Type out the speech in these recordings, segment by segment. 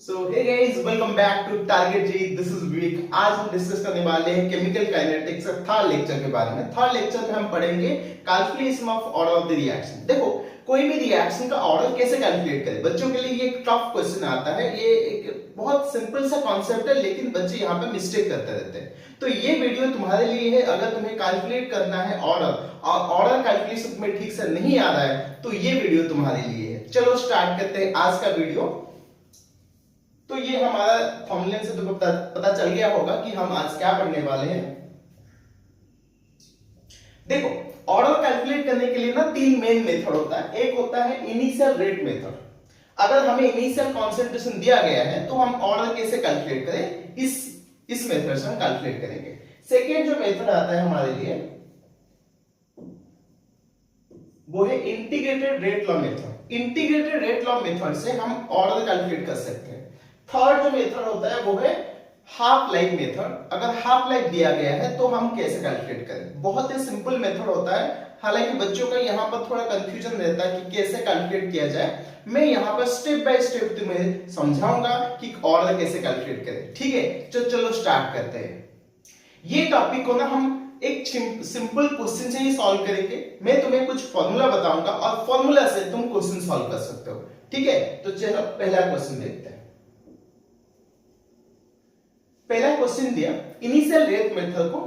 So hey guys, welcome back to target जी। This is Vivek. आज हम डिस्कस करने वाले हैं केमिकल काइनेटिक्स के थर्ड लेक्चर के बारे में। थर्ड लेक्चर में हम पढ़ेंगे calculation of order of the reaction. देखो, कोई भी रिएक्शन का ऑर्डर कैसे कैलकुलेट करें। बच्चों के लिए ये एक टफ क्वेश्चन आता है। ये एक बहुत सिंपल सा कॉन्सेप्ट है, लेकिन बच्चे यहाँ पे मिस्टेक करते रहते हैं। तो ये वीडियो तुम्हारे लिए है। अगर तुम्हें कैलकुलेट करना है ऑर्डर और ऑर्डर कैलकुलेशन तुम्हें ठीक से नहीं आ रहा है तो ये वीडियो तुम्हारे लिए है। चलो स्टार्ट करते हैं आज का वीडियो। तो ये हमारा थंबनेल से तो पता चल गया होगा कि हम आज क्या पढ़ने वाले हैं। देखो, ऑर्डर कैलकुलेट करने के लिए ना तीन मेन मेथड होता है। एक होता है इनिशियल रेट मेथड। अगर हमें इनिशियल कॉन्सेंट्रेशन दिया गया है तो हम ऑर्डर कैसे कैलकुलेट करें, इस मेथड से हम कैलकुलेट करेंगे। सेकेंड जो मेथड आता है हमारे लिए वो है integrated rate law method. Integrated rate law method से हम ऑर्डर कैलकुलेट कर सकते हैं। थर्ड जो मेथड होता है वो है हाफ लाइफ मेथड। अगर हाफ लाइफ दिया गया है तो हम कैसे कैलकुलेट करें। बहुत ही सिंपल मेथड होता है, हालांकि बच्चों का यहाँ पर थोड़ा कंफ्यूजन रहता है कि कैसे कैलकुलेट किया जाए। मैं यहाँ पर स्टेप बाय स्टेप तुम्हें समझाऊंगा कि ऑर्डर कैसे कैलकुलेट करें। ठीक है, चलो स्टार्ट करते हैं। ये टॉपिक को ना हम एक सिंपल क्वेश्चन से ही सॉल्व करेंगे। मैं तुम्हें कुछ फॉर्मूला बताऊंगा और फॉर्मूला से तुम क्वेश्चन सॉल्व कर सकते हो। ठीक है, तो चलो पहला क्वेश्चन देखते हैं। पहला क्वेश्चन दिया इनिशियल रेट मेथड को।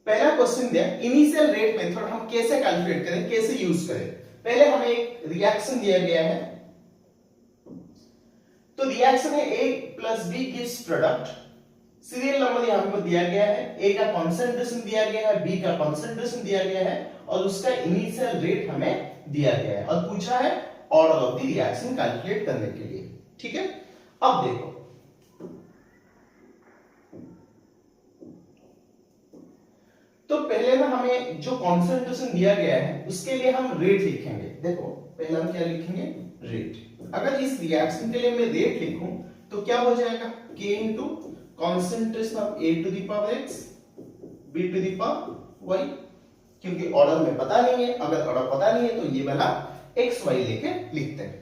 पहला क्वेश्चन दिया इनिशियल रेट मेथड हम कैसे कैलकुलेट करें, कैसे यूज करें। पहले हमें एक रिएक्शन दिया गया है। तो रिएक्शन है A plus B gives product. Serial number यहां पर दिया गया है। A का कॉन्सेंट्रेशन दिया गया है, B का कॉन्सेंट्रेशन दिया गया है और उसका इनिशियल रेट हमें दिया गया है और पूछा है order of the reaction calculate करने के लिए। ठीक है, अब देखो, तो पहले ना हमें जो कॉन्सेंट्रेशन दिया गया है उसके लिए हम रेट लिखेंगे। देखो, पहले हम क्या लिखेंगे, रेट। अगर इस रिएक्शन के लिए मैं रेट लिखूं तो क्या हो जाएगा, K into concentration of A to the power X B to the power Y। क्योंकि ऑर्डर में पता नहीं है, अगर ऑर्डर पता नहीं है तो ये वाला X Y लेके लिखते हैं।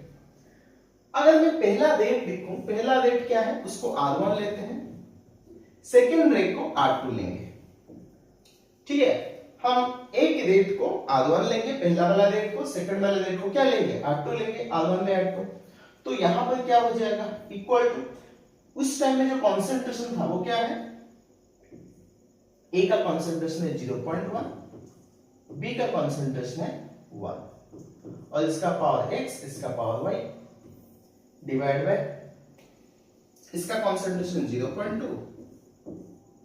अगर मैं पहला रेट लिखूं, पहला रेट क्या है, उसको R1 लेते हैं, सेकेंड रेट को R2 लेंगे। ठीक है, हम एक रेट को R1 लेंगे, पहला वाला रेट को, सेकंड वाला रेट को क्या लेंगे, R2 लेंगे। R1 में R2, तो यहां पर क्या हो जाएगा, इक्वल टू उस टाइम में जो कॉन्सेंट्रेशन था वो क्या है, A का कॉन्सेंट्रेशन है 0.1, B का कॉन्सेंट्रेशन है 1 और इसका पावर X इसका पावर Y डिवाइड बाय इसका कॉन्सेंट्रेशन 0.2,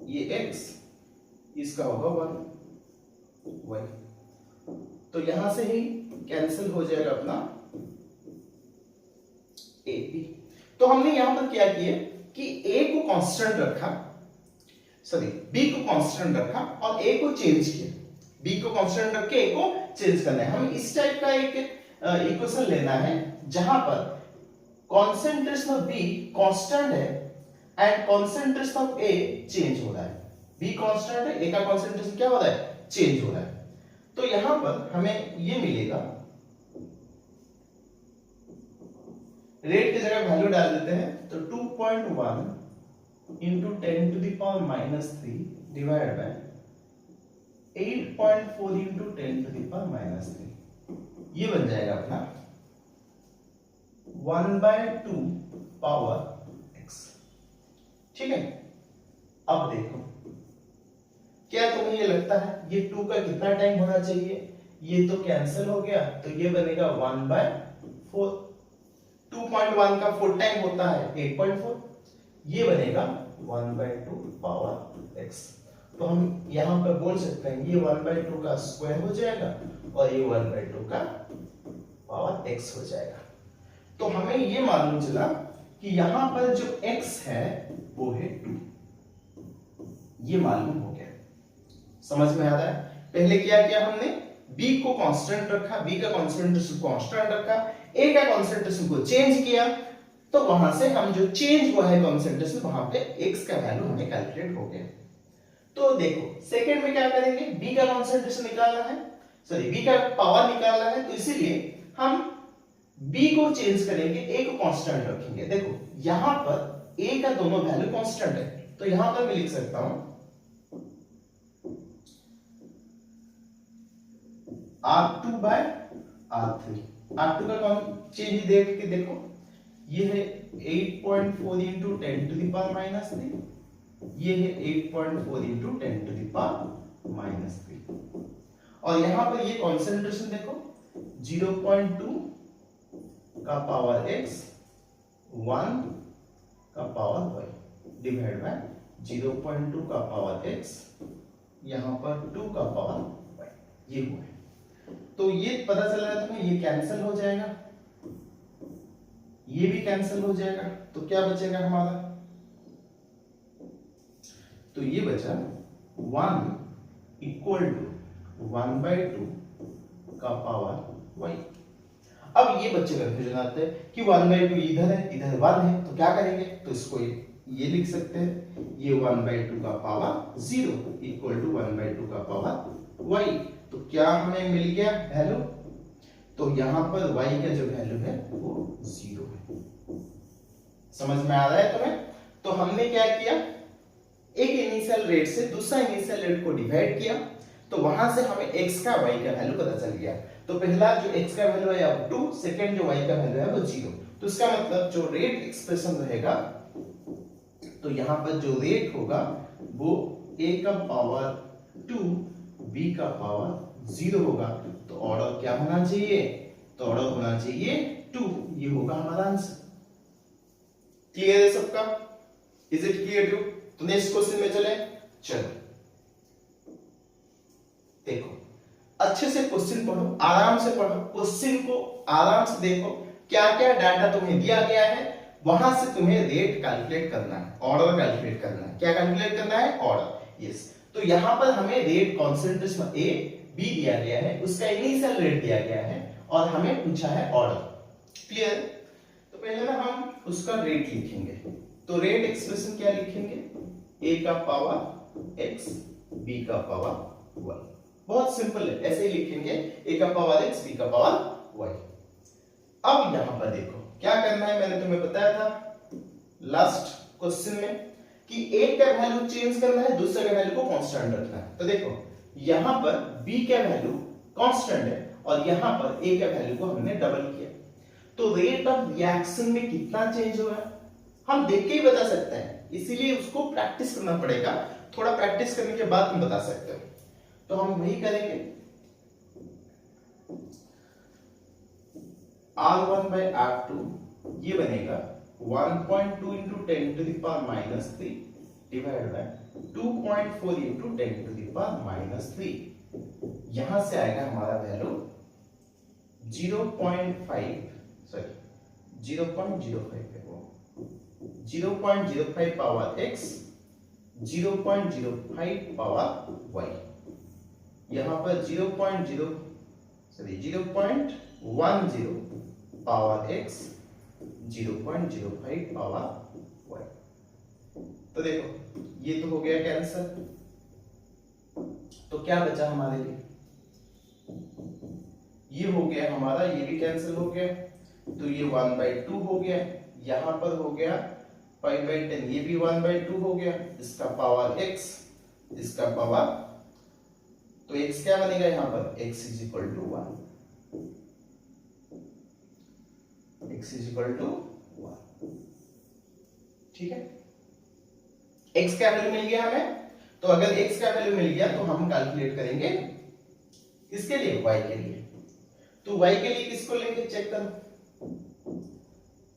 ये X इसका होगा 1 Y। तो यहां से ही कैंसिल हो जाएगा अपना AP। तो हमने यहां पर क्या किया कि A को कांस्टेंट रखा, सॉरी B को कांस्टेंट रखा और A को चेंज किया। B को कांस्टेंट रख के A को चेंज करना है। हमें इस टाइप का एक इक्वेशन लेना है जहां पर कॉन्सेंट्रेशन ऑफ B कांस्टेंट है and concentration of A change हो रहा है। B कांस्टेंट है, A का कॉन्सेंट्रेशन क्या हो रहा है, चेंज हो रहा है। तो यहां पर हमें ये मिलेगा, रेट की जगह वैल्यू डाल देते हैं तो 2.1 into 10 to the power -3 divide by 8.4 into 10 to the power -3। ये बन जाएगा अपना 1/2 पावर x। ठीक है, अब देखो, क्या तुम्हें ये लगता है ये 2 का कितना टाइम होना चाहिए, ये तो कैंसिल हो गया, तो ये बनेगा 1/4। 2.1 का 4 टाइम होता है 8.4, ये बनेगा 1/2 पावर x। तो हम यहां पर बोल सकते हैं ये 1/2 का स्क्वायर हो जाएगा और ये 1/2 का पावर x हो जाएगा। तो हमें ये मालूम चला कि यहां पर जो x है वो है 2, ये मालूम हो गया। समझ में आ रहा है। पहले क्या किया हमने, B को कांस्टेंट रखा, B का कॉन्सेंट्रेशन कांस्टेंट रखा, A का कॉन्सेंट्रेशन को चेंज किया, तो वहां से हम जो चेंज हुआ है कॉन्सेंट्रेशन, वहां पे X का वैल्यू हमें कैलकुलेट हो गया। तो देखो सेकंड में क्या करेंगे, B का कॉन्सेंट्रेशन निकालना है, सॉरी B का पावर निकालना है, तो इसीलिए हम बी को चेंज करेंगे, ए को कांस्टेंट रखेंगे। देखो यहां पर ए का दोनों वैल्यू कांस्टेंट है, तो यहां पर मैं लिख सकता हूं R2 बाय R3। R2 का कौन चेंज देख के देखो, ये है 8.4 into 10 to the power minus 3, ये है 8.4 into 10 to the power minus 3, और यहां पर ये कॉन्सेंट्रेशन देखो 0.2 का पावर x 1 का पावर y डिवाइड बाय 0.2 का पावर x यहां पर 2 का पावर y, ये हुआ है। तो ये पता चल रहा है तुम्हें, ये कैंसिल हो जाएगा, ये भी कैंसिल हो जाएगा, तो क्या बचेगा हमारा, तो ये बचा 1 इक्वल टू 1/2 का पावर y। अब ये बच्चे कंफ्यूजन आते हैं कि 1/2 इधर है, इधर 1 है, तो क्या करेंगे, तो इसको ये लिख सकते हैं, ये 1/2 का पावर 0 इक्वल टू 1/2 का पावर y। तो क्या हमें मिल गया वैल्यू, तो यहां पर y का जो वैल्यू है वो 0 है। समझ में आ रहा है तुम्हें? तो हमने क्या किया, एक इनिशियल रेट से दूसरा इनिशियल रेट को डिवाइड किया, तो वहां से हमें x का y का वैल्यू पता चल गया। तो पहला जो x का वैल्यू है अब 2, सेकंड जो y का वैल्यू है वो 0। तो इसका मतलब जो रेट एक्सप्रेशन रहेगा, तो यहां पर जो रेट होगा वो a का पावर 2 b का पावर 0 होगा। तो ऑर्डर क्या होना चाहिए, तो ऑर्डर होना चाहिए 2, ये होगा हमारा आंसर। क्लियर है सबका? Is it clear too? तो नेक्स्ट क्वेश्चन में चले, चलो देखो अच्छे से क्वेश्चन पढ़ो, आराम से पढ़ो, क्वेश्चन को आराम से देखो, क्या क्या डाटा तुम्हें दिया गया है, वहां से तुम्हें रेट कैलकुलेट करना है, ऑर्डर कैलकुलेट करना है। क्या कैलकुलेट करना है, ऑर्डर। यस, तो यहां पर हमें रेट कॉन्सेंट्रेशन ए बी दिया गया है, उसका इनिशियल रेट दिया गया है, और हमें पूछा है ऑर्डर। क्लियर? तो पहले ना हम उसका रेट लिखेंगे। तो रेट एक्सप्रेशन क्या लिखेंगे, ए का पावर एक्स बी का पावर वाई। बहुत सिंपल है, ऐसे ही लिखेंगे, ए का पावर एक्स बी का पावर वाई। अब यहां पर देखो क्या करना है, मैंने तुम्हें बताया था लास्ट क्वेश्चन में कि एक का वैल्यू चेंज करना है, दूसरे का वैल्यू को कांस्टेंट रखना है। तो देखो यहां पर b का वैल्यू कांस्टेंट है और यहां पर a का वैल्यू को हमने डबल किया, तो रेट ऑफ रिएक्शन में कितना चेंज हुआ हम देख के ही बता सकते हैं, इसीलिए उसको प्रैक्टिस करना पड़ेगा। थोड़ा प्रैक्टिस करने के बाद हम बता सकते हैं। तो हम वही करेंगे, R1 by R2 ये बनेगा 1.2 into 10 to the power minus 3 divided by 2.4 into 10 to the power minus 3। यहां से आएगा हमारा value 0.05 power x 0.05 power y। यहां पर 0.10 पावर x 0.05 पावर y। तो देखो ये तो हो गया कैंसिल, तो क्या बचा हमारे लिए, ये हो गया हमारा, ये भी कैंसिल हो गया, तो ये 1/2 हो गया, यहां पर हो गया 5/10, ये भी 1/2 हो गया, इसका पावर x, इसका पावर, तो x क्या बनेगा यहां पर, x is equal to 1, x is equal to 1। ठीक है, x का वैल्यू मिल गया हमें, तो अगर x का वैल्यू मिल गया तो हम कैलकुलेट करेंगे इसके लिए, y के लिए। तो y के लिए किसको लेंगे, चेक करो,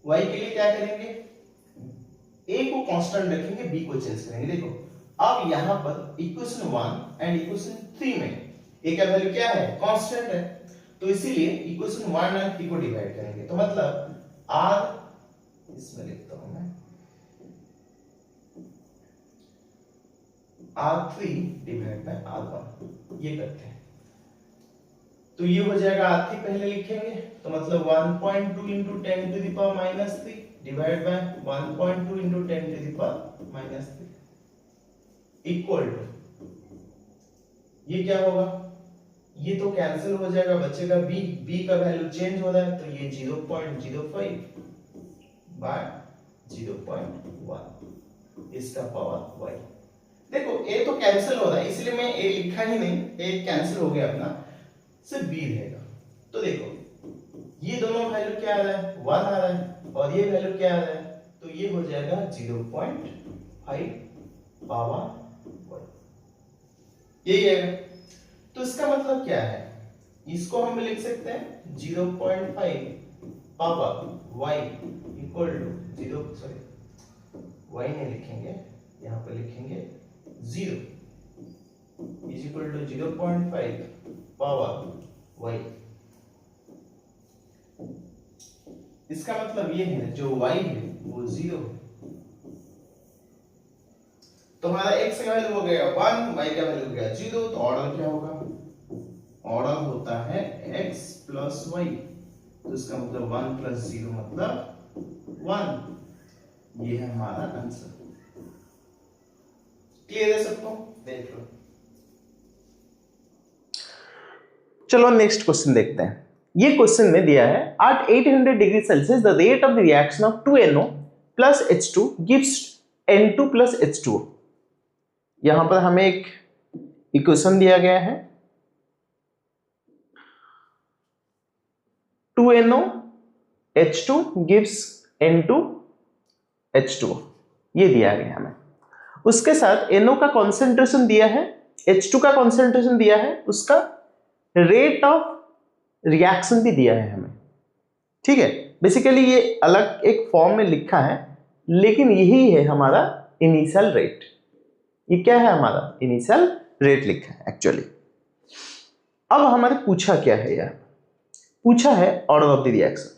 y के लिए क्या करेंगे, a को कांस्टेंट रखेंगे, b को चेंज करेंगे। देखो अब यहां पर इक्वेशन 1 एंड इक्वेशन 3 में a का वैल्यू क्या है, कांस्टेंट है, तो इसीलिए इक्वेशन 1 एंड 3 को डिवाइड करेंगे। तो मतलब r, इसमें लिखता हूं मैं, R3 डिवाइड बाय R1, ये करते हैं। तो ये हो जाएगा R3 पहले लिखेंगे, तो मतलब 1.2 into 10 to the power minus 3 divide by 1.2 into 10 to the power minus 3 equal to, ये क्या होगा, ये तो कैंसिल हो जाएगा, बचेगा b, b का वैल्यू चेंज हो रहा है तो ये 0.05 बाय 0.1 इसका पावर y। देखो a तो कैंसिल हो रहा है इसलिए मैं a लिखा ही नहीं, a कैंसिल हो गया अपना, सिर्फ b रहेगा। तो देखो ये दोनों वैल्यू क्या आ रहा है, 1 आ रहा है, और ये वैल्यू क्या आ रहा है, तो ये हो जाएगा 0.5 पावर y, यही है। तो इसका मतलब क्या है, इसको हम लिख सकते हैं 0.5 power y equal to 0, sorry y नहीं लिखेंगे, यहां पर लिखेंगे 0 is equal to 0.5 power y। इसका मतलब ये है जो y है वो 0 है। तो हमारा x का वैल्यू हो गया 1, y का वैल्यू हो गया 0, तो ऑर्डर क्या होगा, ऑर्डर होता है x प्लस y, तो इसका मतलब 1 प्लस 0 मतलब 1। ये है हमारा आंसर। क्लियर है सबको, देख लो। चलो नेक्स्ट क्वेश्चन देखते हैं। ये क्वेश्चन में दिया है at 800 degree Celsius the rate of the reaction of 2NO plus H2 gives N2 plus H2। यहां पर हमें एक इक्वेशन दिया गया है 2NO H2 gives N2 H2, ये दिया गया हमें। उसके साथ NO का कॉन्सेंट्रेशन दिया है, H2 का कॉन्सेंट्रेशन दिया है, उसका रेट ऑफ रिएक्शन भी दिया है हमें। ठीक है, बेसिकली ये अलग एक फॉर्म में लिखा है, लेकिन यही है हमारा इनिशियल रेट। ये क्या है, हमारा इनिशियल रेट लिखा है एक्चुअली। अब हमारे पूछा क्या है, यार पूछा है ऑर्डर ऑफ द रिएक्शन,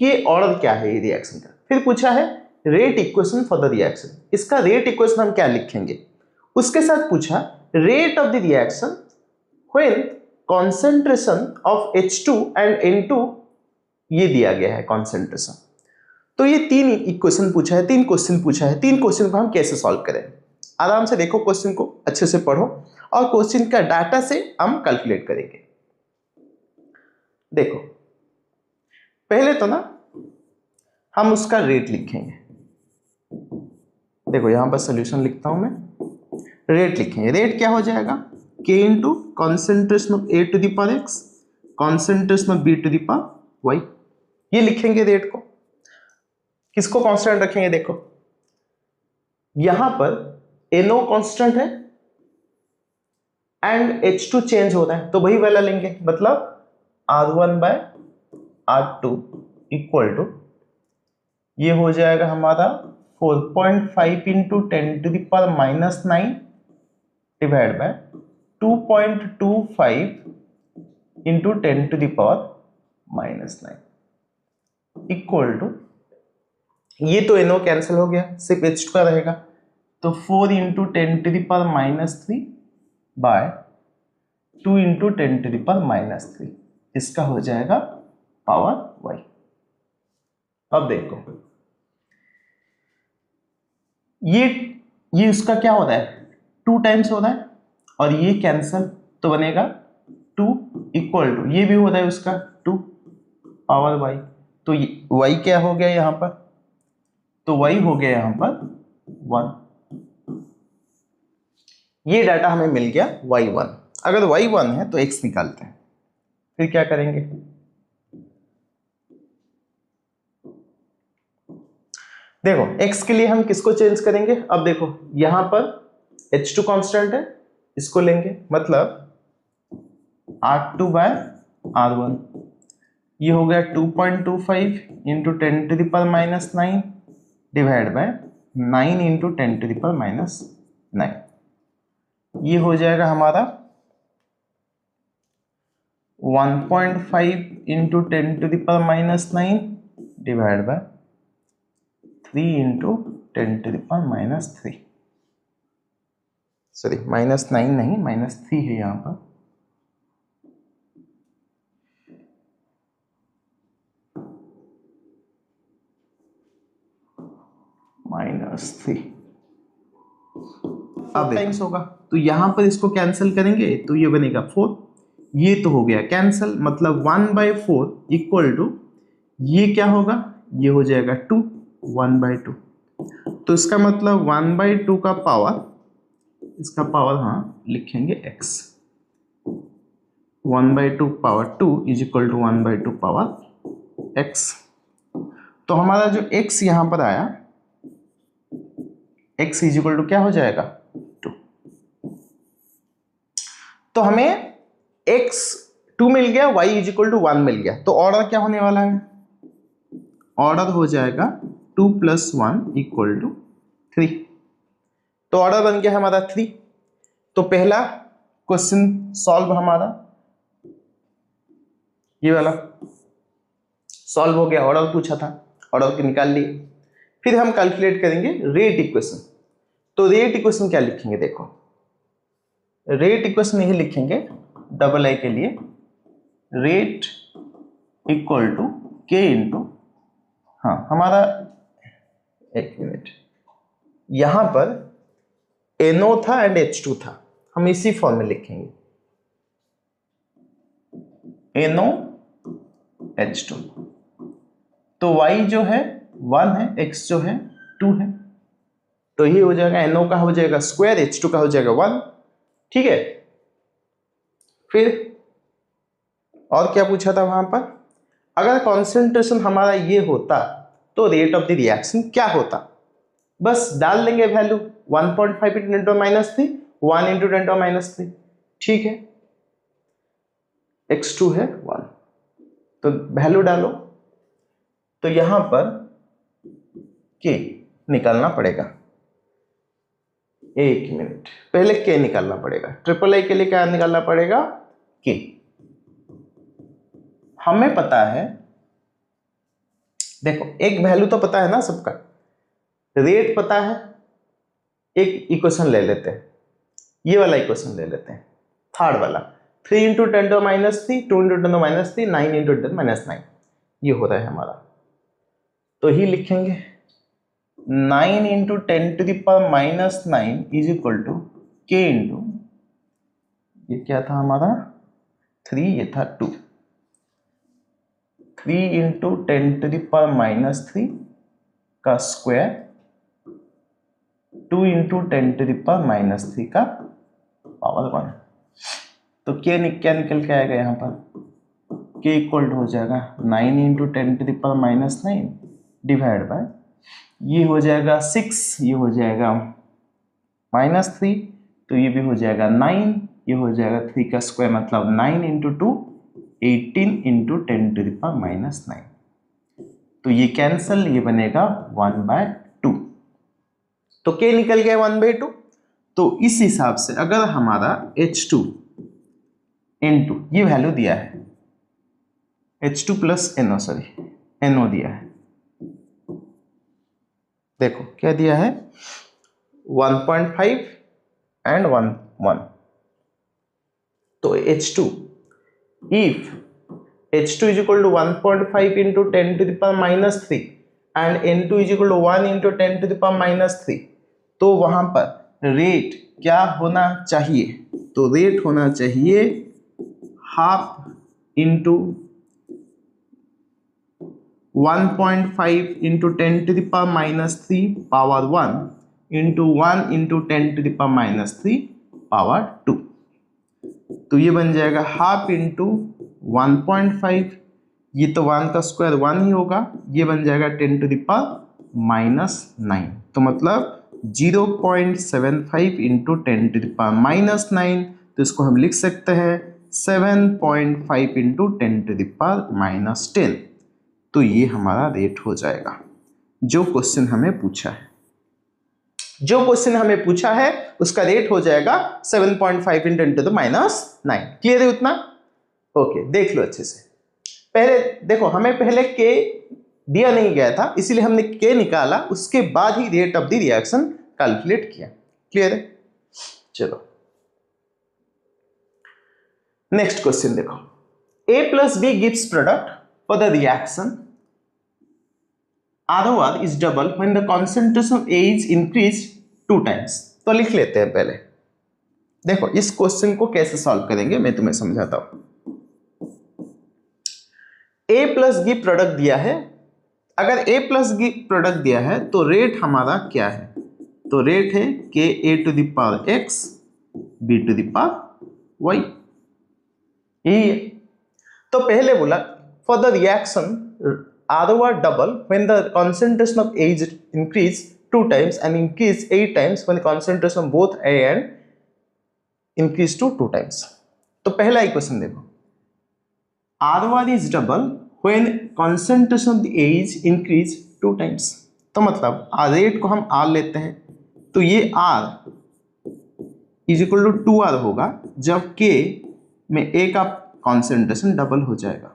कि ऑर्डर क्या है ये रिएक्शन का। फिर पूछा है rate equation for the reaction, इसका रेट इक्वेशन हम क्या लिखेंगे। उसके साथ पूछा rate of the reaction when concentration of H2 and N2, ये दिया गया है कॉन्सेंट्रेशन। तो ये तीन इक्वेशन पूछा है, तीन क्वेश्चन पूछा है, तीन क्वेश्चन को हम कैसे सॉल्व करें। आराम से देखो, क्वेश्चन को अच्छे से पढ़ो और क्वेश्चन का डाटा से हम कैलकुलेट करेंगे। देखो पहले तो ना हम उसका रेट लिखेंगे। देखो यहां पर सॉल्यूशन लिखता हूं मैं, रेट लिखेंगे। रेट क्या हो जाएगा, K into concentration of A to the power X concentration of B to the power Y, ये लिखेंगे रेट को। किसको कांस्टेंट रखेंगे, देखो यहां पर NO कांस्टेंट है एंड H2 चेंज होता है, तो वही वाला लेंगे, मतलब R1 bye R2 equal to, ये हो जाएगा हमारा 4.5 into 10 to the power minus 9 divide by 2.25 into 10 to the power minus 9 equal to, ये तो NO कैंसिल हो गया, सिर्फ H2 का रहेगा, तो 4 into 10 to the power minus 3 by 2 into 10 to the power minus 3, इसका हो जाएगा पावर y। अब देखो ये उसका क्या होता है, 2 टाइम्स होता है, और ये कैंसल तो बनेगा 2 इक्वल टू, ये भी होता है उसका 2 पावर y, तो y क्या हो गया यहां पर, तो y हो गया यहां पर 1। ये डाटा हमें मिल गया y1। अगर y1 है तो x निकालते हैं, फिर क्या करेंगे, देखो x के लिए हम किसको चेंज करेंगे। अब देखो यहां पर H2 कांस्टेंट है, इसको लेंगे, मतलब R2 बाय R1, ये हो गया 2.25 into 10 to the power minus 9 divide by 9 into 10 to the power minus 9, ये हो जाएगा हमारा 1.5 into 10 to the power minus 9 divide by 3 into 10 to the power minus 3, sorry minus 9 नहीं, माइनस 3 है यहां पर, -3। अब टाइम्स होगा तो यहां पर इसको कैंसिल करेंगे तो ये बनेगा 4, ये तो हो गया कैंसल, मतलब 1/4 इक्वल टू ये क्या होगा, ये हो जाएगा 2, 1/2। तो इसका मतलब 1/2 का पावर, इसका पावर हाँ लिखेंगे x, 1/2 power 2 is equal to 1/2 power x। तो हमारा जो x यहां पर आया, x इज इक्वल टू क्या हो जाएगा 2। तो हमें x 2 मिल गया, y इज इक्वल टू 1 मिल गया। तो ऑर्डर क्या होने वाला है, ऑर्डर हो जाएगा 2 + 1 इक्वल टू 3। तो ऑर्डर बन गया हमारा 3। तो पहला क्वेश्चन सॉल्व हमारा ये वाला सॉल्व हो गया, ऑर्डर पूछा था, ऑर्डर के निकाल लिए। फिर हम कैलकुलेट करेंगे रेट इक्वेशन। तो रेट इक्वेशन क्या लिखेंगे, देखो रेट इक्वेशन यही लिखेंगे डबल आई के लिए, रेट इक्वल टू के इंटू, हाँ हमारा एक मिनट, यहां पर NO था एंड H2 था, हम इसी फॉर्म में लिखेंगे NO H2। तो y जो है 1 है, x जो है 2 है, तो ये हो जाएगा NO का हो जाएगा स्क्वायर, H2 का हो जाएगा 1। ठीक है, फिर और क्या पूछा था वहां पर, अगर कॉन्सेंट्रेशन हमारा ये होता तो रेट ऑफ द रिएक्शन क्या होता, बस डाल देंगे वैल्यू 1.5 × 10⁻3, 1 × 10⁻3। ठीक है, x2 है 1, तो वैल्यू डालो। तो यहां पर k निकालना पड़ेगा, एक मिनट पहले k निकालना पड़ेगा, ट्रिपल आई के लिए क्या निकालना पड़ेगा k। हमें पता है, देखो एक वैल्यू तो पता है ना सबका, रेट पता है। एक इक्वेशन ले लेते हैं, ये वाला इक्वेशन ले लेते हैं, थर्ड वाला, 3 × 10⁻3, 2 × 10⁻3, 9 × 10⁻9, ये हो रहा है हमारा। तो ही लिखेंगे 9 × 10⁻9 is equal to k into, ये क्या था हमारा 3, ये था 2, 3 × 10⁻³ का स्क्वायर, 2 × 10⁻³ का पावर 1। तो क्या निकल के आएगा यहाँ पर, k इक्वल हो जाएगा 9 × 10⁻9 डिवाइड बाय, ये हो जाएगा 6, ये हो जाएगा -3, तो ये भी हो जाएगा 9, ये हो जाएगा 3 का स्क्वायर, मतलब 9 × 2 18 × 10⁻9। तो ये कैंसल, ये बनेगा 1/2। तो k निकल गया 1/2। तो इस हिसाब से अगर हमारा H2 N2 ये वैल्यू दिया है, H2 + NO, सॉरी NO दिया है, देखो क्या दिया है 1.5 एंड 1। तो H2 if H2 is equal to 1.5 × 10⁻³ and N2 is equal to 1 × 10⁻³, तो वहां पर रेट क्या होना चाहिए, तो रेट होना चाहिए half into 1.5 × 10⁻³ power 1 into 1 × 10⁻³ power 2। तो ये बन जाएगा हाफ इंटू 1.5, ये तो 1 का स्क्वायर 1 ही होगा, ये बन जाएगा 10⁻⁹ तो मतलब 0.75 × 10⁻⁹। तो इसको हम लिख सकते हैं 7.5 × 10⁻⁻10। तो ये हमारा रेट हो जाएगा जो क्वेश्चन हमें पूछा है। जो क्वेश्चन हमें पूछा है उसका रेट हो जाएगा 7.5 × 10⁻⁹। क्लियर है उतना? ओके, देख लो अच्छे से। पहले देखो, हमें पहले के दिया नहीं गया था, इसीलिए हमने के निकाला, उसके बाद ही rate of the reaction calculate किया। क्लियर है? चलो नेक्स्ट क्वेश्चन देखो, A + B gives product for the reaction ROR is double when the concentration of A is increased 2 times। तो लिख लेते हैं पहले। देखो इस क्वेश्चन को कैसे सॉल्व करेंगे मैं तुम्हें समझाता हूं। ए प्लस बी प्रोडक्ट दिया है, अगर ए प्लस बी प्रोडक्ट दिया है तो रेट हमारा क्या है, तो रेट है K A to the power X B to the power Y, यही है। तो पहले बोला for the reaction R double when the concentration of A is increased 2 times and increased 8 times when the concentration of both A and increased to 2 times। तो पहला equation देखो, R is double when concentration of the A is increased 2 times। तो मतलब rate को हम R लेते हैं, तो ये R is equal to 2R होगा जब K में A का कॉन्सेंट्रेशन डबल हो जाएगा,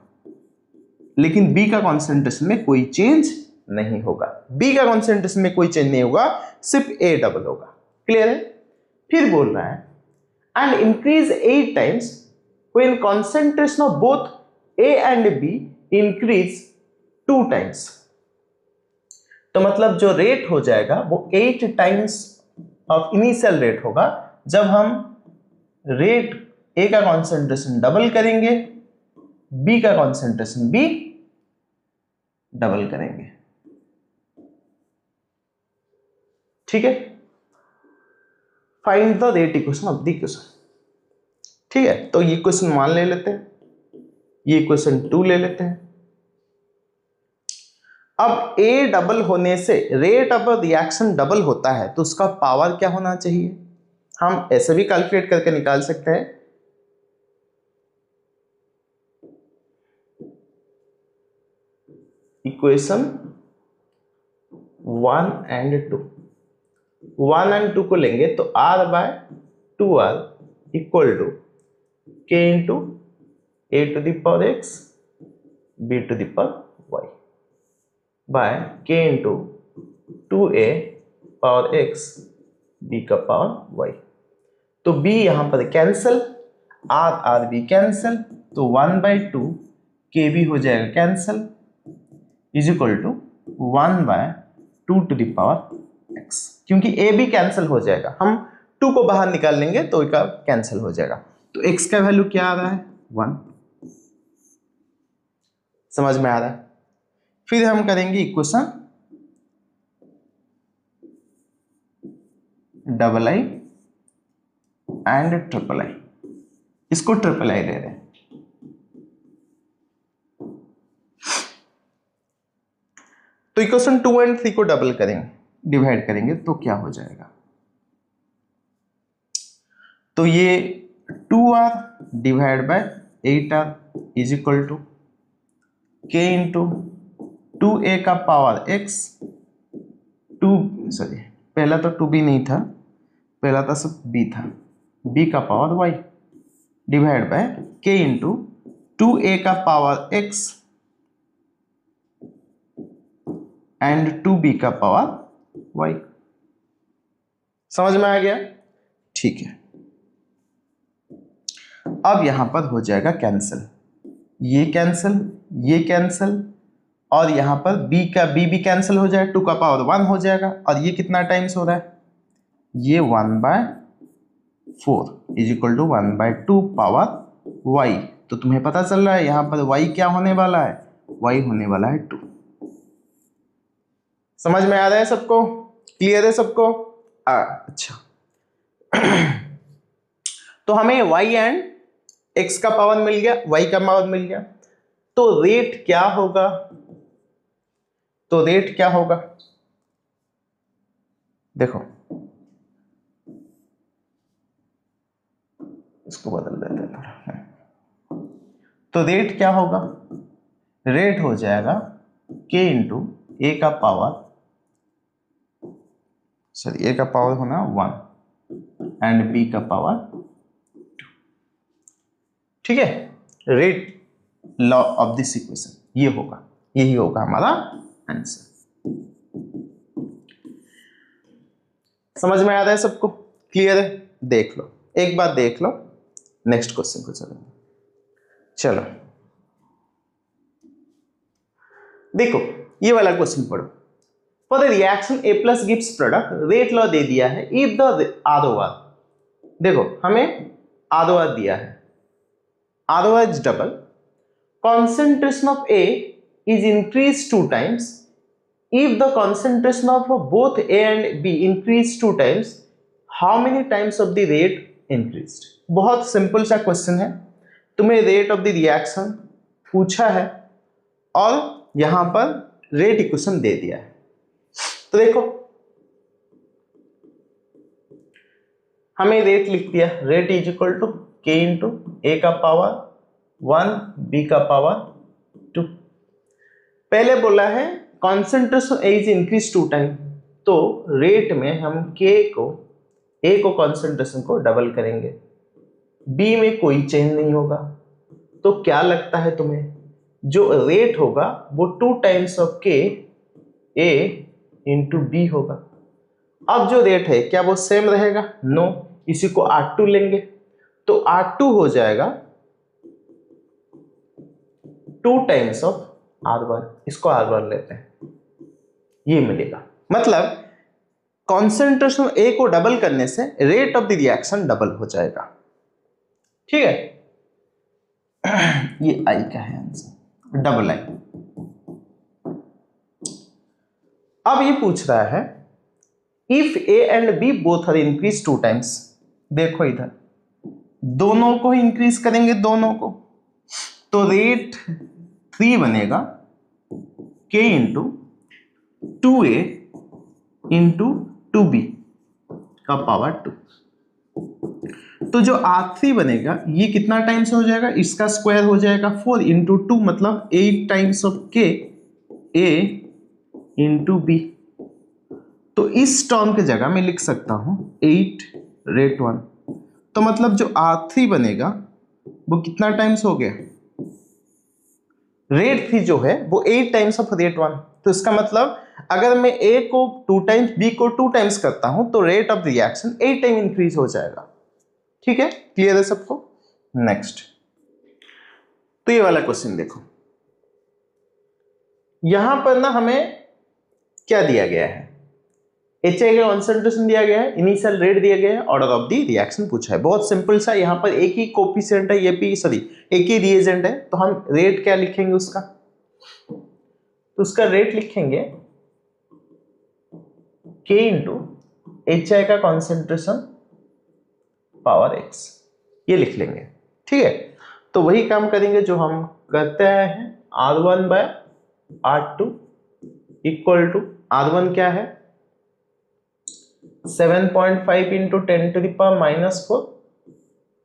लेकिन B का कॉन्सेंट्रेशन में कोई चेंज नहीं होगा। B का कॉन्सेंट्रेशन में कोई चेंज नहीं होगा, सिर्फ A डबल होगा। क्लियर है? फिर बोल रहा है and increase 8 times when concentration of both A and B increase 2 times. तो मतलब जो रेट हो जाएगा वो 8 टाइम्स ऑफ इनिशियल रेट होगा जब हम रेट A का कॉन्सेंट्रेशन डबल करेंगे, B का कॉन्सेंट्रेशन भी डबल करेंगे। ठीक है, find the rate equation of the equation. ठीक है, तो ये क्वेश्चन 1 ले लेते हैं, ये क्वेश्चन 2 ले लेते हैं। अब A डबल होने से रेट ऑफ रिएक्शन डबल होता है तो उसका पावर क्या होना चाहिए, हम ऐसे भी कैलकुलेट करके निकाल सकते हैं। इक्वेशन 1 एंड 2, 1 एंड 2 को लेंगे तो R by 2R equal to K into A to the power X B to the power Y by K into 2A power X B का पावर Y। तो B यहां पर कैंसिल, R भी cancel, तो 1 by 2 K भी हो जाएगा cancel is equal to 1 by 2 to the power x, क्योंकि a भी कैंसिल हो जाएगा, हम 2 को बाहर निकाल लेंगे तो इसका कैंसिल हो जाएगा। तो x का वैल्यू क्या आ रहा है 1, समझ में आ रहा है। फिर हम करेंगे equation double I and triple I, इसको ट्रिपल आई ले रहे हैं। तो इक्वेशन 2 एंड 3 को डबल करेंगे, डिवाइड करेंगे तो क्या हो जाएगा, तो ये 2R divide by 8R is equal to K into 2A का पावर X, पहला तो 2B नहीं था, पहला था सिर्फ B था, B का power Y divide by K into 2A का पावर X एंड 2B का पावर Y। समझ में आ गया? ठीक है, अब यहां पर हो जाएगा कैंसिल, ये कैंसिल, ये कैंसिल, और यहां पर B का B भी कैंसिल हो जाएगा, 2 का पावर 1 हो जाएगा, और ये कितना टाइम्स हो रहा है, ये 1 by 4 is equal to 1 by 2 power Y। तो तुम्हें पता चल रहा है यहां पर Y क्या होने वाला है, Y होने वाला है 2। समझ में आ रहा है सबको? क्लियर है सबको? अच्छा तो हमें y एंड x का पावर मिल गया, y का पावर मिल गया, तो रेट क्या होगा, तो रेट क्या होगा, देखो इसको बदल देते हैं थोड़ा, तो रेट क्या होगा, रेट हो जाएगा k इंटू a का पावर, सॉरी a का पावर होना 1 एंड b का पावर 2। ठीक है, rate law of this equation ये होगा, यही होगा हमारा आंसर। समझ में आ रहा है सबको? क्लियर है? देख लो, एक बार देख लो, नेक्स्ट क्वेश्चन को चलेंगे। चलो देखो ये वाला क्वेश्चन पढ़ो। For the reaction A plus gives product, rate law दे दिया है, इफ द ROR, देखो हमें ROR दिया है, ROR is double concentration of A is increased 2 times. If the concentration of both A and B increased 2 times, how many times of the rate increased? बहुत simple सा question है, तुम्हें rate of the reaction पूछा है और यहां पर rate equation दे दिया है। तो देखो हमें रेट लिख दिया, रेट इज इक्वल टू के इंटू ए का पावर 1 बी का पावर 2। पहले बोला है concentration A is increase 2 time, तो रेट में हम के को ए को कॉन्सेंट्रेशन को डबल करेंगे, बी में कोई चेंज नहीं होगा। तो क्या लगता है तुम्हें, जो रेट होगा वो 2 टाइम्स ऑफ के ए इंटू बी होगा। अब जो रेट है क्या वो सेम रहेगा? नो, इसी को R2 लेंगे तो R2 हो जाएगा 2 टाइम्स ऑफ R1, इसको R1 लेते हैं, ये मिलेगा। मतलब कॉन्सेंट्रेशन ए को डबल करने से rate of the reaction double हो जाएगा। ठीक है, ये आई का है आंसर, डबल आई। अब ये पूछ रहा है if A and B both are increase 2 times. देखो इधर दोनों को इंक्रीज करेंगे, दोनों को, तो रेट 3 बनेगा के इंटू 2a इंटू 2b का पावर 2। तो जो R3 बनेगा ये कितना टाइम्स हो जाएगा, इसका स्क्वायर हो जाएगा 4 इंटू 2, मतलब 8 टाइम्स ऑफ के a इंटू बी। तो इस टर्म की जगह मैं लिख सकता हूं 8 रेट 1। तो मतलब जो R3 बनेगा वो कितना टाइम्स हो गया, रेट 3 जो है वो 8 टाइम्स ऑफ रेट 1। तो इसका मतलब अगर मैं A को 2 टाइम्स B को 2 टाइम्स करता हूं तो rate of reaction 8 time increase हो जाएगा। ठीक है, क्लियर है सबको? नेक्स्ट, तो ये वाला क्वेश्चन देखो, यहां पर ना हमें क्या दिया गया है, HA का कॉन्सेंट्रेशन दिया गया है, इनिशियल रेट दिया गया है, ऑर्डर ऑफ द रिएक्शन पूछा है। बहुत सिंपल सा, यहां पर एक ही कोफिशिएंट है, एक ही रिएजेंट है, तो हम रेट क्या लिखेंगे उसका, तो उसका रेट लिखेंगे K इंटू HI का कॉन्सेंट्रेशन पावर x, ये लिख लेंगे। ठीक है, तो वही काम करेंगे जो हम करते हैं, R1 bye R2 equal to R1 क्या है 7.5 into 10 to the power minus 4,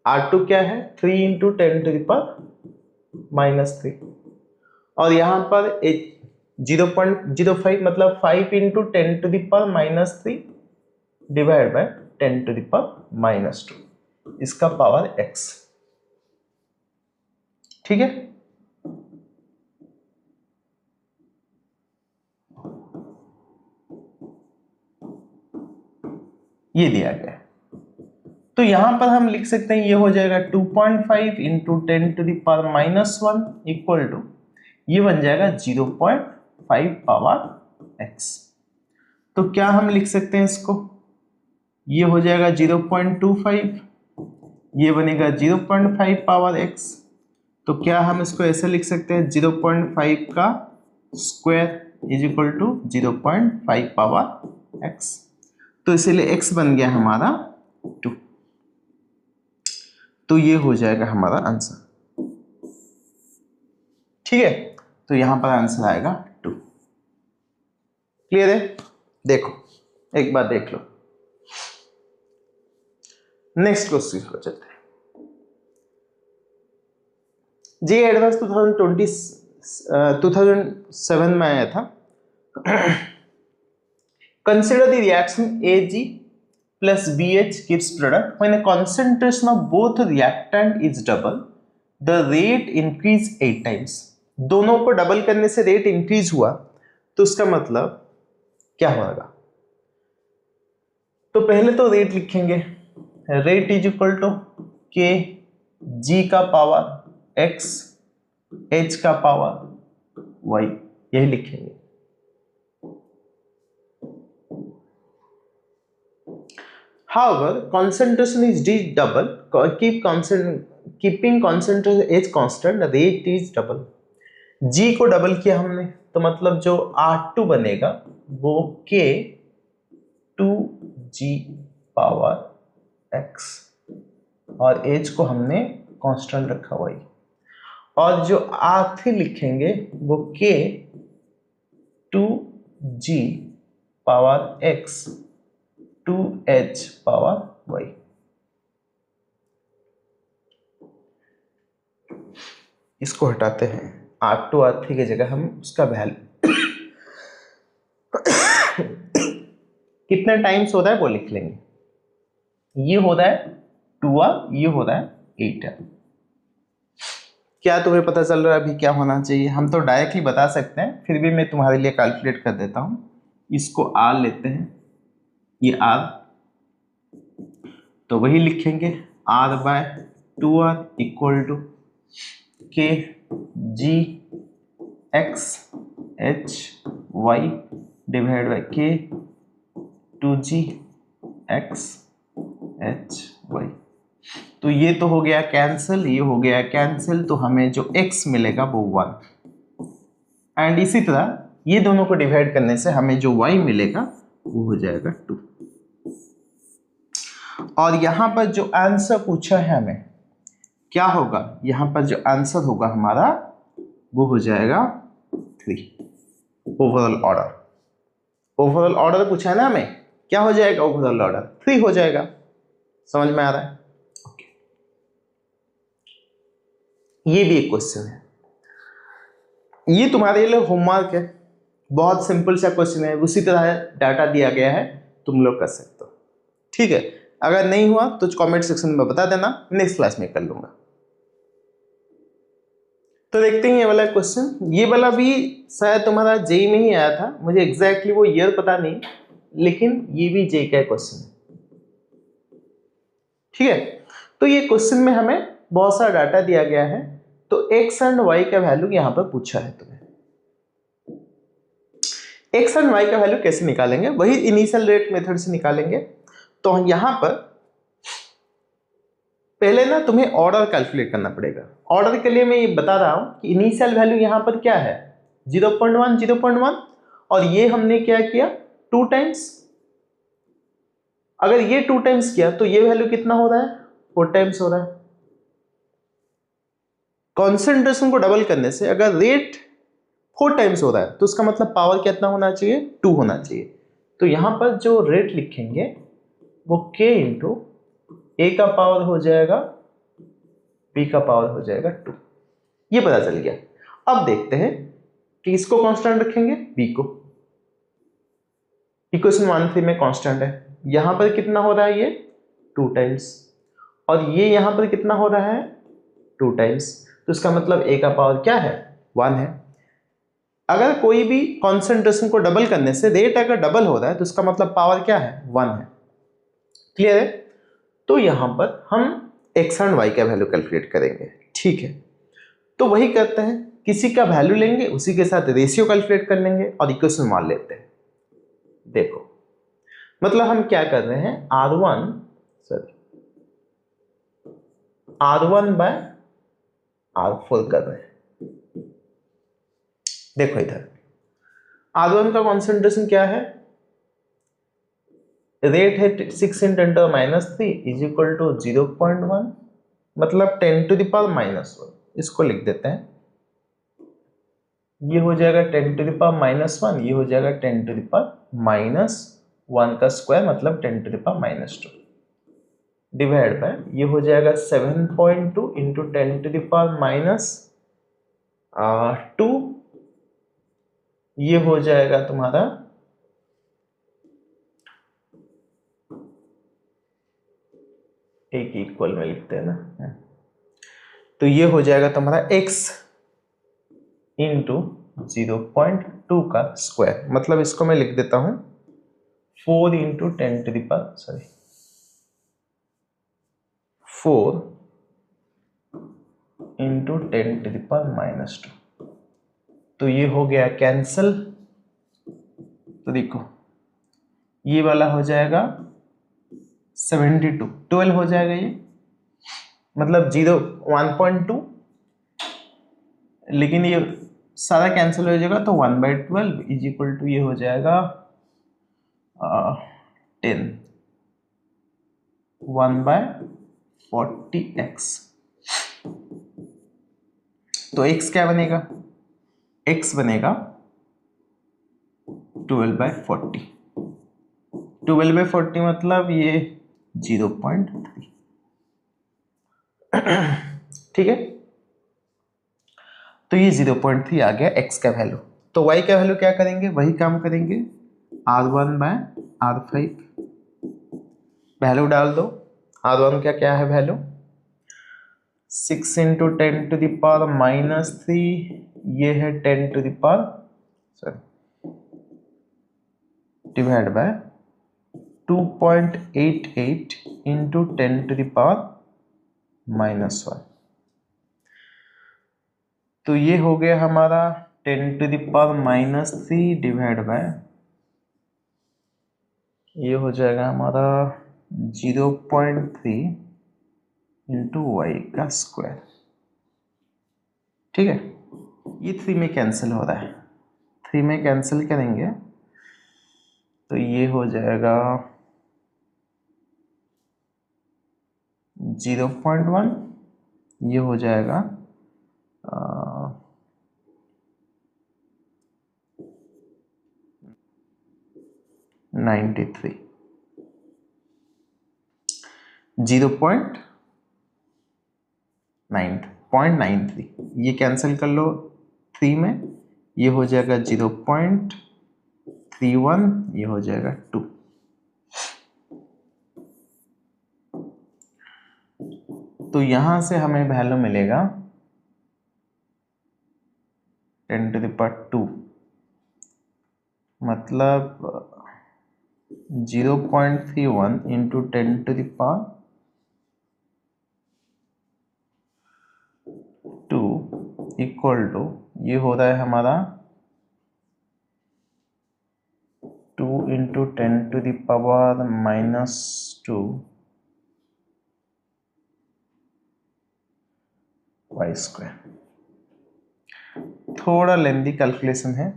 R2 क्या है 3 into 10 to the power minus 3, और यहां पर 0.05 मतलब 5 into 10 to the power minus 3 divide by 10 to the power minus 2, इसका पावर x। ठीक है, ये दिया गया है। तो यहां पर हम लिख सकते हैं, ये हो जाएगा 2.5 into 10 to the power minus 1 equal to, ये बन जाएगा 0.5 पावर x। तो क्या हम लिख सकते हैं इसको, ये हो जाएगा 0.25, ये बनेगा 0.5 पावर x। तो क्या हम इसको ऐसे लिख सकते हैं 0.5 का square is equal to 0.5 power x। तो इसीलिए x बन गया हमारा 2। तो ये हो जाएगा हमारा आंसर। ठीक है, तो यहां पर आंसर आएगा 2। क्लियर है? देखो एक बार देख लो, नेक्स्ट क्वेश्चन को चलते हैं। जी एडवांस 2007 में आया था। Consider the reaction AG plus BH gives product when a concentration of both reactant is double, the rate increase 8 times। दोनों को डबल करने से रेट इंक्रीज हुआ, तो उसका मतलब क्या होगा? तो पहले तो रेट लिखेंगे, रेट इज इक्वल टू के जी का पावर x h का पावर y, यही लिखेंगे। However, concentration is D double, keep constant keeping concentration as constant rate is double. जी को डबल किया हमने तो मतलब जो R2 बनेगा वो K 2G पावर X और एज को हमने कांस्टेंट रखा हुआ है। और जो R3 लिखेंगे वो K 2G power X 2H power Y। इसको हटाते हैं, R2 R3 की जगह हम उसका वैल्यू कितने टाइम्स होता है वो लिख लेंगे। ये होता है 2R, ये होता है 8R। क्या तुम्हें पता चल रहा है अभी क्या होना चाहिए? हम तो डायरेक्टली बता सकते हैं, फिर भी मैं तुम्हारे लिए कैलकुलेट कर देता हूं। इसको R लेते हैं, ये R, तो वही लिखेंगे R/2R equal to K G X H Y divide by K 2G X H Y। तो ये तो हो गया कैंसिल, ये हो गया कैंसिल, तो हमें जो x मिलेगा वो 1। एंड इसी तरह ये दोनों को डिवाइड करने से हमें जो y मिलेगा वो हो जाएगा 2। और यहां पर जो आंसर पूछा है हमें क्या होगा, यहां पर जो आंसर होगा हमारा वो हो जाएगा 3। ओवरऑल ऑर्डर, ओवरऑल ऑर्डर पूछा है ना हमें, क्या हो जाएगा ओवरऑल ऑर्डर 3 हो जाएगा। समझ में आ रहा है? ये भी एक क्वेश्चन है, ये तुम्हारे लिए होमवर्क है, बहुत सिंपल सा क्वेश्चन है, उसी तरह डाटा दिया गया है, तुम लोग कर सकते हो। ठीक है, अगर नहीं हुआ तो कमेंट सेक्शन में बता देना, नेक्स्ट क्लास में कर लूंगा। तो देखते हैं ये वाला क्वेश्चन, ये वाला भी शायद तुम्हारा जेई में ही आया था, मुझे एग्जैक्टली वो ईयर पता नहीं, लेकिन ये भी जेई का क्वेश्चन है। ठीक है, तो ये क्वेश्चन में हमें बहुत सारा डाटा दिया गया है, तो x एंड y का वैल्यू यहां पर पूछा है तुम्हें। x एंड y का वैल्यू कैसे निकालेंगे, वही इनिशियल रेट मेथड से निकालेंगे। तो यहां पर पहले ना तुम्हें ऑर्डर कैलकुलेट करना पड़ेगा। ऑर्डर के लिए मैं ये बता रहा हूं कि इनिशियल वैल्यू यहां पर क्या है 0.1 0.1, और ये हमने क्या किया 2 टाइम्स। अगर ये 2 टाइम्स किया तो ये वैल्यू कितना हो रहा है 4 टाइम्स हो रहा है। कॉन्सेंट्रेशन को डबल करने से अगर रेट 4 टाइम्स हो रहा है तो उसका मतलब पावर कितना होना चाहिए 2 होना चाहिए। तो यहां पर जो रेट लिखेंगे वो k इंटू ए का पावर हो जाएगा b का पावर हो जाएगा 2। ये पता चल गया। अब देखते हैं कि इसको कांस्टेंट रखेंगे b को, इक्वेशन 1 में कांस्टेंट है, यहां पर कितना हो रहा है ये 2 टाइम्स, और ये यहां पर कितना हो रहा है 2 टाइम्स, तो इसका मतलब a का पावर क्या है 1 है। अगर कोई भी कॉन्सेंट्रेशन को डबल करने से रेट अगर डबल हो रहा है तो इसका मतलब पावर क्या है 1 है। क्लियर है? तो यहां पर हम x एंड y का वैल्यू कैलकुलेट करेंगे। ठीक है, तो वही करते हैं, किसी का वैल्यू लेंगे उसी के साथ रेशियो कैलकुलेट कर लेंगे और इक्वेशन मान लेते हैं। देखो मतलब हम क्या कर रहे हैं R1 बाय R4 कर रहे हैं। देखो इधर R1 का कॉन्सेंट्रेशन क्या है, रेट है 6 × 10⁻³ इज इक्वल टू 0.1, मतलब 10⁻⁻1। इसको लिख देते हैं, ये हो जाएगा 10⁻⁻1, ये हो जाएगा 10⁻⁻1 का स्क्वायर मतलब 10⁻², डिवाइड बाय ये हो जाएगा 7.2 इंटू 10⁻², ये हो जाएगा तुम्हारा एक इक्वल में लिखते हैं ना, तो ये हो जाएगा तुम्हारा x इंटू 0.2 का स्क्वायर, मतलब इसको मैं लिख देता हूं 4 इंटू 10⁻²। तो ये हो गया कैंसल। तो देखो ये वाला हो जाएगा 72, 12 हो जाएगा ये, मतलब 1.2, लेकिन ये सारा कैंसिल हो जाएगा तो 1/12 इज इक्वल टू ये हो जाएगा 10, 1/40x। तो x क्या बनेगा? x बनेगा 12/40। 12/40 मतलब ये 0.3। ठीक है, तो ये 0.3 आ गया x का वैल्यू। तो y का वैल्यू क्या करेंगे? वही काम करेंगे, R1/R5 वैल्यू डाल दो। R1 का क्या है वैल्यू? 6 × 10⁻³ ये है 10⁻, सॉरी, डिवाइड बाय 2.88 × 10⁻⁻1। तो ये हो गया हमारा 10⁻³ डिवाइड बाय, ये हो जाएगा हमारा 0.3 × y का स्क्वायर। ठीक है, ये 3 में कैंसिल हो रहा है, 3 में कैंसिल करेंगे तो ये हो जाएगा 0.1, ये हो जाएगा 93, 0.93, ये कैंसिल कर लो 3 में, ये हो जाएगा 0.31, ये हो जाएगा 2। तो यहां से हमें वैल्यू मिलेगा 10⁻², मतलब 0.31 × 10⁻² इक्वल टू, ये हो रहा है हमारा 2 × 10⁻² y²। थोड़ा लेंदी कैलकुलेशन है,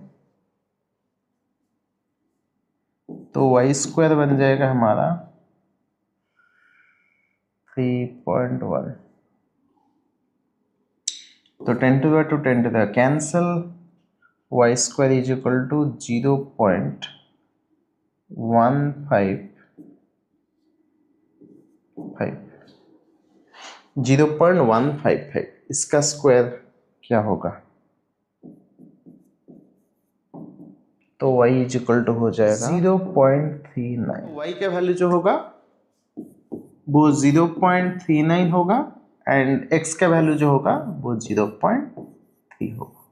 तो y² बन जाएगा हमारा 3.1। तो 10⁻² cancel, y² is equal to 0.155, इसका स्क्वायर क्या होगा? तो y इज इक्वल टू हो जाएगा 0.39। y का वैल्यू जो होगा वो 0.39 होगा एंड x का वैल्यू जो होगा वो 0.3 होगा।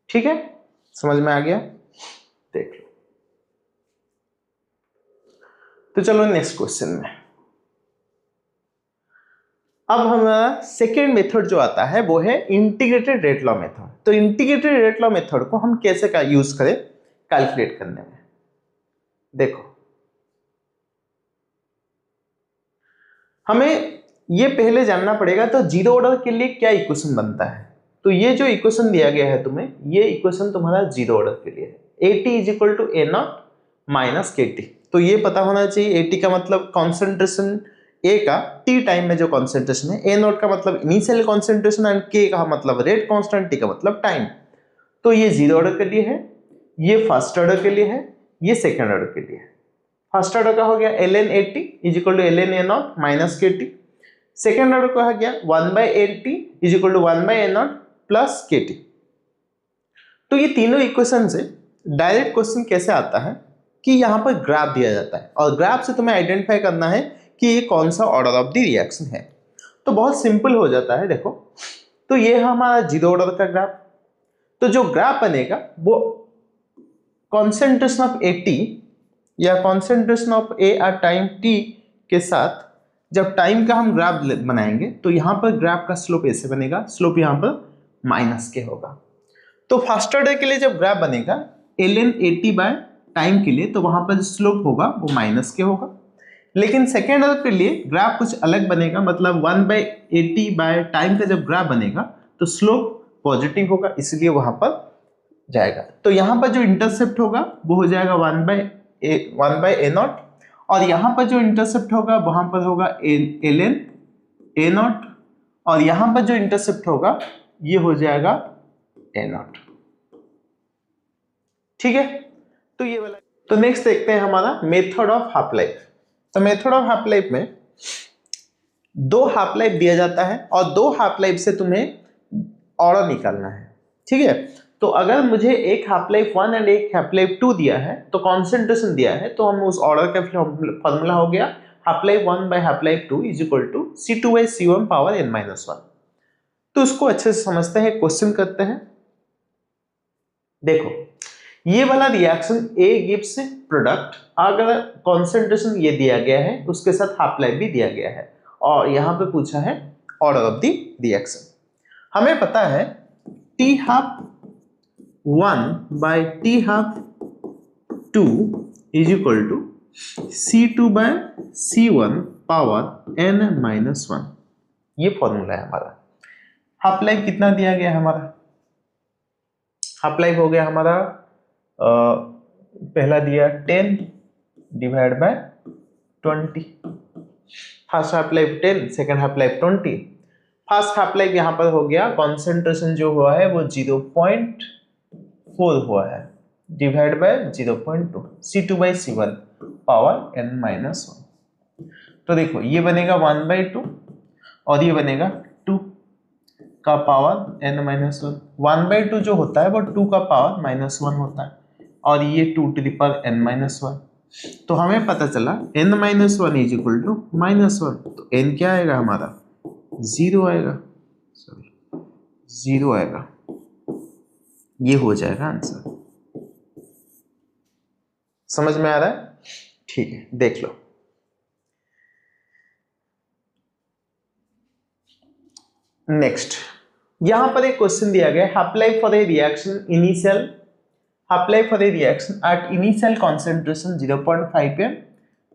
ठीक है, समझ में आ गया? देख लो। तो चलो नेक्स्ट क्वेश्चन में। अब हमारा सेकेंड मेथड जो आता है वो है इंटीग्रेटेड रेट लॉ मेथड। तो इंटीग्रेटेड रेट लॉ मेथड को हम कैसे का यूज करें कैलकुलेट करने में? देखो, हमें ये पहले जानना पड़ेगा तो जीरो ऑर्डर के लिए क्या इक्वेशन बनता है। तो ये जो इक्वेशन दिया गया है तुम्हें, ये इक्वेशन तुम्हारा जीरो ऑर्डर के लिए है। AT is equal to A0 minus KT। तो ये पता होना चाहिए, AT का मतलब कॉन्सेंट्रेशन A का T टाइम में जो कॉन्सेंट्रेशन है, A0 का मतलब इनिशियल कॉन्सेंट्रेशन एंड K का मतलब रेट कांस्टेंट, T का मतलब टाइम। तो ये जीरो ऑर्डर के लिए है, ये फर्स्ट ऑर्डर के लिए है, ये सेकेंड ऑर्डर के लिए है। फर्स्ट ऑर्डर का हो गया ln AT is equal to ln A0 minus KT। Second order का हो गया 1/LT is equal to 1/A0 plus KT। तो ये तीनों इक्वेशन से डायरेक्ट क्वेश्चन कैसे आता है कि यहाँ पर ग्राफ दिया जाता है और ग्राफ से तुम्हें आइडेंटिफाई करना है कि ये कौन सा ऑर्डर ऑफ द रिएक्शन है। तो बहुत सिंपल हो जाता है। देखो, तो ये है हमारा जीरो ऑर्डर का ग्राफ। तो जो ग्राफ बनेगा वो कॉन्सेंट्रेशन ऑफ AT या concentration of A at time T के साथ जब टाइम का हम ग्राफ बनाएंगे तो यहां पर ग्राफ का स्लोप ऐसे बनेगा, स्लोप यहां पर माइनस के होगा। तो फर्स्ट ऑर्डर के लिए जब ग्राफ बनेगा ln AT बाय टाइम के लिए, तो वहां पर स्लोप होगा वो माइनस के होगा। लेकिन सेकेंड ऑर्डर के लिए ग्राफ कुछ अलग बनेगा, मतलब 1/80 बाय टाइम का जब ग्राफ बनेगा तो स्लोप पॉजिटिव होगा, इसलिए वहां पर जाएगा। तो यहां पर जो इंटरसेप्ट होगा वो हो जाएगा 1/a0, और यहां पर जो इंटरसेप्ट होगा वहां पर होगा ln a0, और यहां पर जो इंटरसेप्ट होगा ये हो जाएगा a0। ठीक है, तो ये वाला। तो नेक्स्ट देखते हैं हमारा मेथड ऑफ हाफ लाइफ। तो मेथड ऑफ हाफ लाइफ में 2 हाफ लाइफ दिया जाता है और 2 हाफ लाइफ से तुम्हें ऑर्डर निकालना है। ठीक है, तो अगर मुझे एक हाफ लाइफ 1 एंड एक हाफ लाइफ 2 दिया है, तो कॉन्सेंट्रेशन दिया है, तो हम उस ऑर्डर का फॉर्मूला हो गया half life 1 by half life 2 is equal to C2 by C1 power n-1। तो इसको अच्छे से समझते हैं, क्वेश्चन करते हैं। देखो, ये वाला रिएक्शन A गिव्स प्रोडक्ट, अगर कॉन्सेंट्रेशन ये दिया गया है उसके साथ हाफ लाइफ भी दिया गया है, और यहां पे पूछा है ऑर्डर ऑफ द रिएक्शन। हमें पता है T half 1 by T half 2 is equal to C2 by C1 power n-1। ये फॉर्मूला है हमारा। हाफ लाइफ कितना दिया गया है हमारा? हाफ लाइफ हो गया हमारा पहला दिया 10 divide by 20। First half life 10, second half life 20। First half life यहां पर हो गया, कॉन्सेंट्रेशन जो हुआ है वो 0.4 हुआ है, divide by 0.2, C2 by C1 power n-1। तो देखो ये बनेगा 1/2 और ये बनेगा 2 का पावर n-1। 1/2 जो होता है वो 2 का पावर -1 होता है, और ये 2 टू द पावर n-1। तो हमें पता चला n-1 इज इक्वल टू -1, तो n क्या आएगा हमारा? 0 आएगा, सॉरी 0 आएगा। ये हो जाएगा आंसर। समझ में आ रहा है? ठीक है, देख लो। नेक्स्ट, यहां पर एक क्वेश्चन दिया गया, half life for a reaction initial, half life for a reaction at initial concentration 0.5 m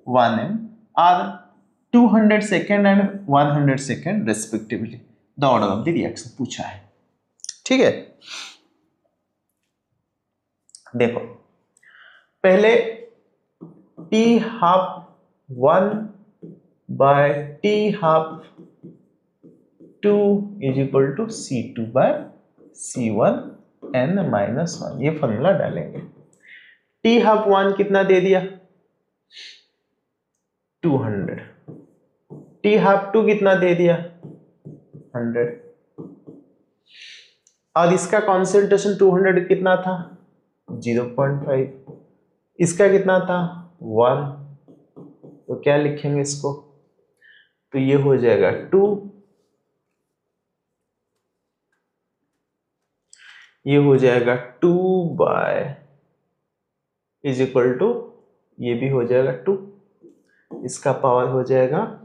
1 m are 200 second and 100 second respectively, the order of the reaction पूछा है। ठीक है, देखो पहले T half 1 by T half 2 is equal to C2 by C1 n-1, ये formula डालेंगे। T half 1 कितना दे दिया? 200। T हाफ 2 कितना दे दिया? 100। और इसका कॉन्सेंट्रेशन 200 कितना था? 0.5। इसका कितना था? 1। तो क्या लिखेंगे इसको? तो ये हो जाएगा 2, ये हो जाएगा 2 बाय इज इक्वल टू, ये भी हो जाएगा 2, इसका पावर हो जाएगा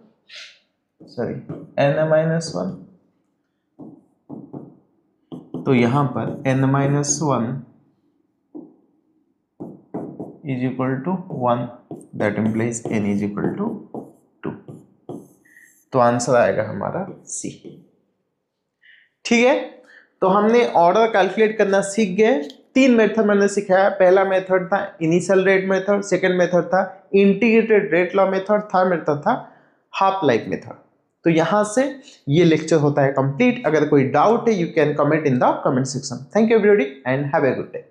सॉरी n-1। तो यहां पर n-1 is equal to 1, that implies n is equal to 2। तो आंसर आएगा हमारा C। ठीक है, तो हमने ऑर्डर कैलकुलेट करना सीख गए। 3 मेथड मैंने सिखाया। पहला मेथड था initial rate method, second method था integrated rate law method, third method था हाफ लाइफ मेथड। तो यहां से ये लेक्चर होता है कंप्लीट। अगर कोई डाउट है you can comment in the comment section. Thank you everybody and have a good day.